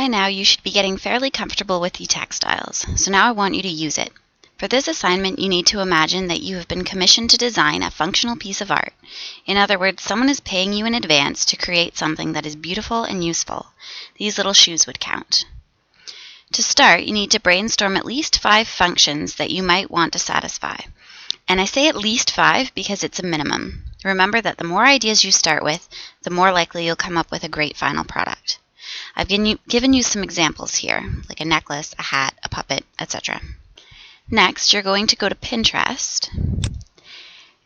By now you should be getting fairly comfortable with the textiles, so now I want you to use it. For this assignment, you need to imagine that you have been commissioned to design a functional piece of art. In other words, someone is paying you in advance to create something that is beautiful and useful. These little shoes would count. To start, you need to brainstorm at least 5 functions that you might want to satisfy. And I say at least 5 because it's a minimum. Remember that the more ideas you start with, the more likely you'll come up with a great final product. I've given you some examples here, like a necklace, a hat, a puppet, etc. Next, you're going to go to Pinterest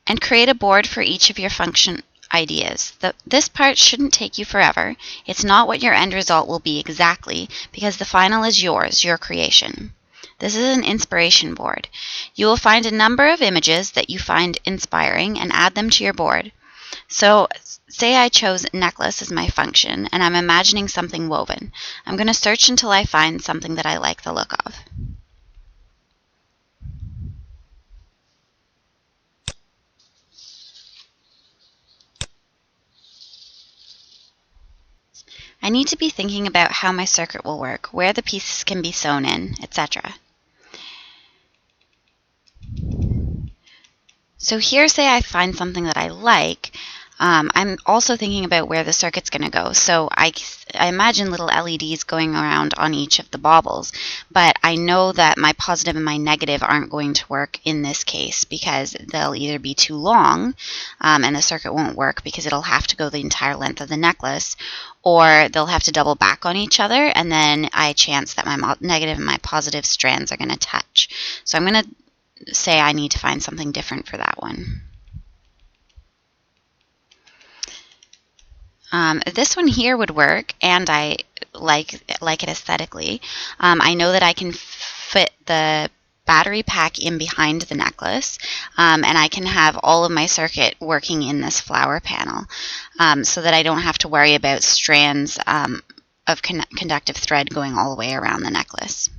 and create a board for each of your function ideas. This part shouldn't take you forever. It's not what your end result will be exactly, because the final is yours, your creation. This is an inspiration board. You will find a number of images that you find inspiring and add them to your board. So, say I chose necklace as my function and I'm imagining something woven. I'm going to search until I find something that I like the look of. I need to be thinking about how my circuit will work, where the pieces can be sewn in, etc. So here, say I find something that I like, I'm also thinking about where the circuit's going to go. So I imagine little LEDs going around on each of the baubles, but I know that my positive and my negative aren't going to work in this case because they'll either be too long and the circuit won't work because it'll have to go the entire length of the necklace, or they'll have to double back on each other, and then I chance that my negative and my positive strands are going to touch. So I'm going to say I need to find something different for that one. This one here would work, and I like it aesthetically. I know that I can fit the battery pack in behind the necklace, and I can have all of my circuit working in this flower panel, so that I don't have to worry about strands of conductive thread going all the way around the necklace.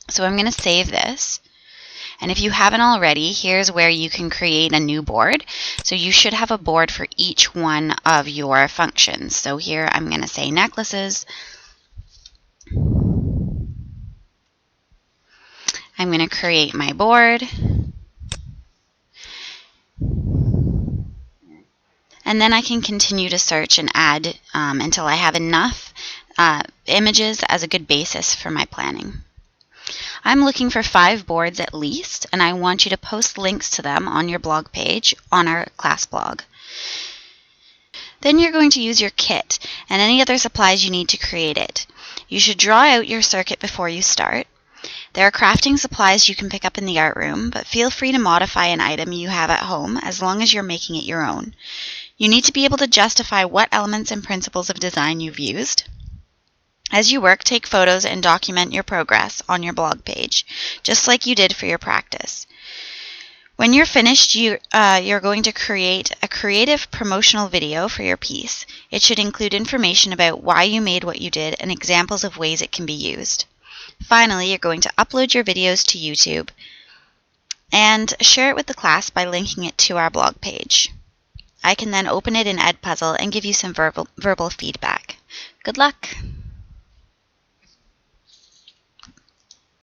So I'm going to save this. And if you haven't already, here's where you can create a new board. So you should have a board for each one of your functions. So here I'm going to say necklaces. I'm going to create my board. And then I can continue to search and add until I have enough images as a good basis for my planning. I'm looking for 5 boards at least, and I want you to post links to them on your blog page on our class blog. Then you're going to use your kit and any other supplies you need to create it. You should draw out your circuit before you start. There are crafting supplies you can pick up in the art room, but feel free to modify an item you have at home as long as you're making it your own. You need to be able to justify what elements and principles of design you've used. As you work, take photos and document your progress on your blog page, just like you did for your practice. When you're finished, you're going to create a creative promotional video for your piece. It should include information about why you made what you did and examples of ways it can be used. Finally, you're going to upload your videos to YouTube and share it with the class by linking it to our blog page. I can then open it in Edpuzzle and give you some verbal feedback. Good luck!